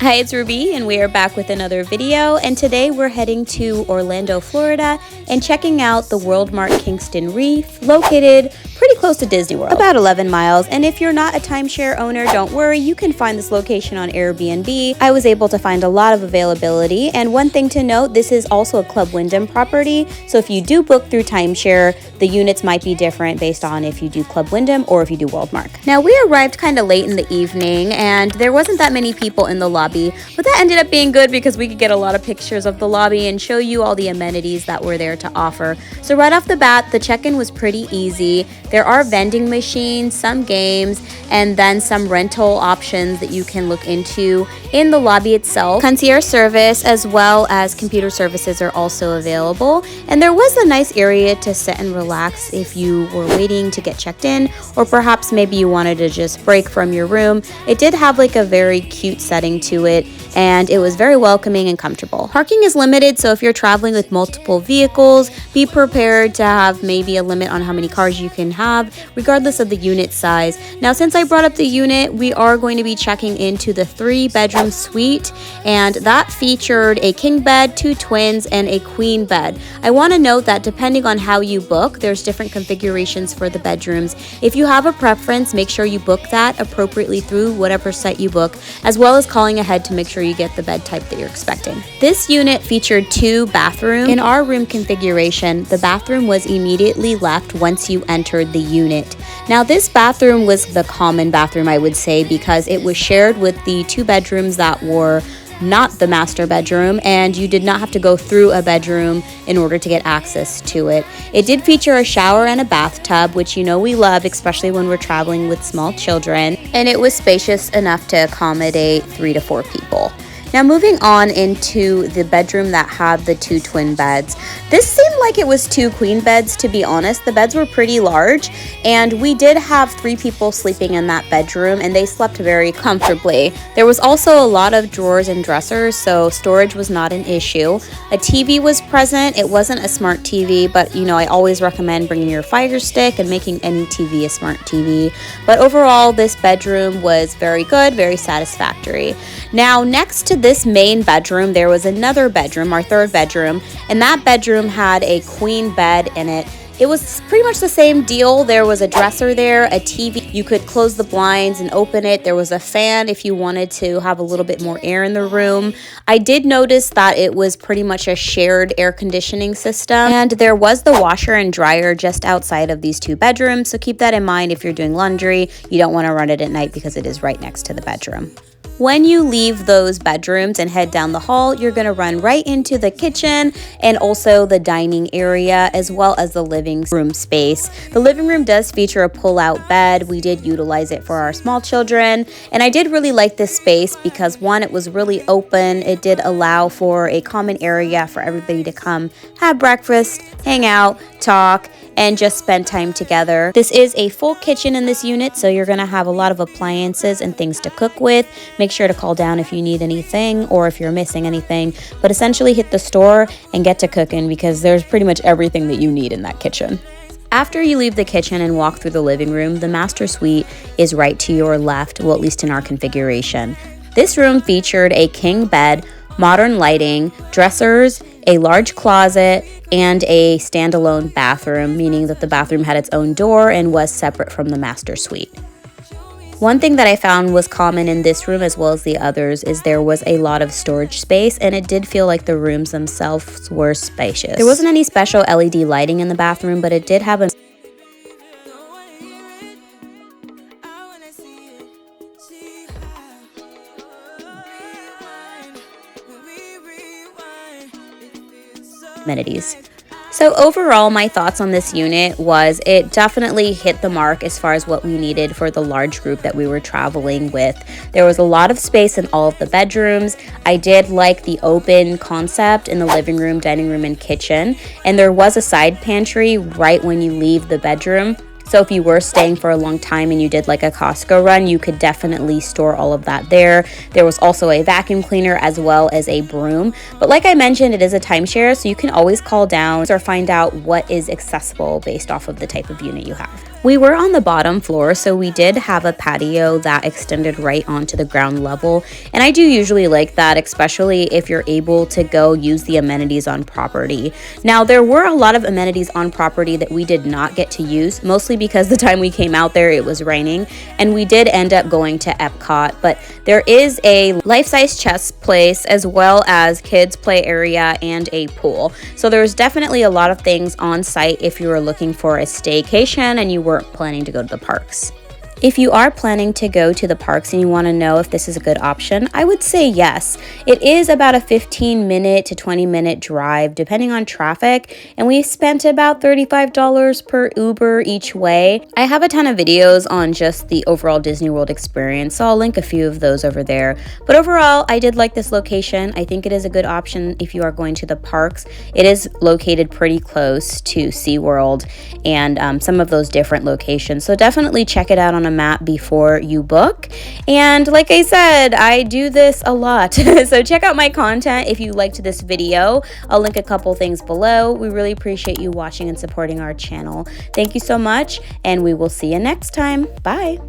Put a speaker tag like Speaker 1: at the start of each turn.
Speaker 1: Hi, it's Ruby and we are back with another video, and today we're heading to Orlando, Florida and checking out the Worldmark Kingston Reef, located pretty close to Disney World, about 11 miles. And if you're not a timeshare owner, don't worry, you can find this location on Airbnb. I was able to find a lot of availability, and one thing to note, this is also a Club Wyndham property, so if you do book through timeshare, the units might be different based on if you do Club Wyndham or if you do Worldmark. Now, we arrived kind of late in the evening and there wasn't that many people in the lobby, but that ended up being good because we could get a lot of pictures of the lobby and show you all the amenities that were there to offer. So right off the bat, the check-in was pretty easy. There are vending machines, some games, and then some rental options that you can look into in the lobby itself. Concierge service as well as computer services are also available, and there was a nice area to sit and relax if you were waiting to get checked in, or perhaps maybe you wanted to just break from your room. It did have like a very cute setting to it, and it was very welcoming and comfortable. Parking is limited, so if you're traveling with multiple vehicles, be prepared to have maybe a limit on how many cars you can have, regardless of the unit size. Now, since I brought up the unit, we are going to be checking into the 3-bedroom suite, and that featured a king bed, 2 twins, and a queen bed. I want to note that depending on how you book, there's different configurations for the bedrooms. If you have a preference, make sure you book that appropriately through whatever site you book, as well as calling ahead to make sure you get the bed type that you're expecting. This unit featured 2 bathrooms. In our room configuration, the bathroom was immediately left once you entered the unit. Now, this bathroom was the common bathroom, I would say, because it was shared with the 2 bedrooms that were not the master bedroom, and you did not have to go through a bedroom in order to get access to it. It did feature a shower and a bathtub, which you know we love, especially when we're traveling with small children, and it was spacious enough to accommodate 3 to 4 people. Now, moving on into the bedroom that had the 2 twin beds. This seemed like it was 2 queen beds, to be honest. The beds were pretty large, and we did have 3 people sleeping in that bedroom, and they slept very comfortably. There was also a lot of drawers and dressers, so storage was not an issue. A TV was present. It wasn't a smart TV, but you know, I always recommend bringing your Fire Stick and making any TV a smart TV. But overall, this bedroom was very good, very satisfactory. Now, next to this main bedroom, there was another bedroom, our 3rd bedroom, and that bedroom had a queen bed in it. It was pretty much the same deal. There was a dresser there, a TV. You could close the blinds and open it. There was a fan if you wanted to have a little bit more air in the room. I did notice that it was pretty much a shared air conditioning system, and there was the washer and dryer just outside of these 2 bedrooms, so keep that in mind if you're doing laundry. You don't want to run it at night because it is right next to the bedroom. When you leave those bedrooms and head down the hall, you're going to run right into the kitchen and also the dining area, as well as the living room space. The living room does feature a pull-out bed. We did utilize it for our small children, and I did really like this space because, one, it was really open. It did allow for a common area for everybody to come have breakfast, hang out, talk, and just spend time together. This is a full kitchen in this unit, so you're going to have a lot of appliances and things to cook with. Make sure to call down if you need anything or if you're missing anything, but essentially hit the store and get to cooking because there's pretty much everything that you need in that kitchen. After you leave the kitchen and walk through the living room, the master suite is right to your left, well, at least in our configuration. This room featured a king bed, modern lighting, dressers, a large closet, and a standalone bathroom, meaning that the bathroom had its own door and was separate from the master suite. One thing that I found was common in this room as well as the others is there was a lot of storage space, and it did feel like the rooms themselves were spacious. There wasn't any special LED lighting in the bathroom, but it did have a amenities. So overall, my thoughts on this unit was it definitely hit the mark as far as what we needed for the large group that we were traveling with. There was a lot of space in all of the bedrooms. I did like the open concept in the living room, dining room, and kitchen. And there was a side pantry right when you leave the bedroom. So if you were staying for a long time and you did like a Costco run, you could definitely store all of that there. There was also a vacuum cleaner as well as a broom. But like I mentioned, it is a timeshare, so you can always call down or find out what is accessible based off of the type of unit you have. We were on the bottom floor, so we did have a patio that extended right onto the ground level. And I do usually like that, especially if you're able to go use the amenities on property. Now, there were a lot of amenities on property that we did not get to use, mostly because the time we came out there, it was raining. And we did end up going to Epcot, but there is a life-size chess place as well as kids play area and a pool. So there's definitely a lot of things on site if you were looking for a staycation and you weren't planning to go to the parks. If you are planning to go to the parks and you want to know if this is a good option, I would say yes. It is about a 15-minute to 20-minute drive depending on traffic, and we spent about $35 per Uber each way. I have a ton of videos on just the overall Disney World experience, so I'll link a few of those over there. But overall, I did like this location. I think it is a good option if you are going to the parks. It is located pretty close to SeaWorld and some of those different locations, so definitely check it out on a map before you book. And like I said, I do this a lot. So check out my content if you liked this video. I'll link a couple things below. We really appreciate you watching and supporting our channel. Thank you so much, and we will see you next time. Bye.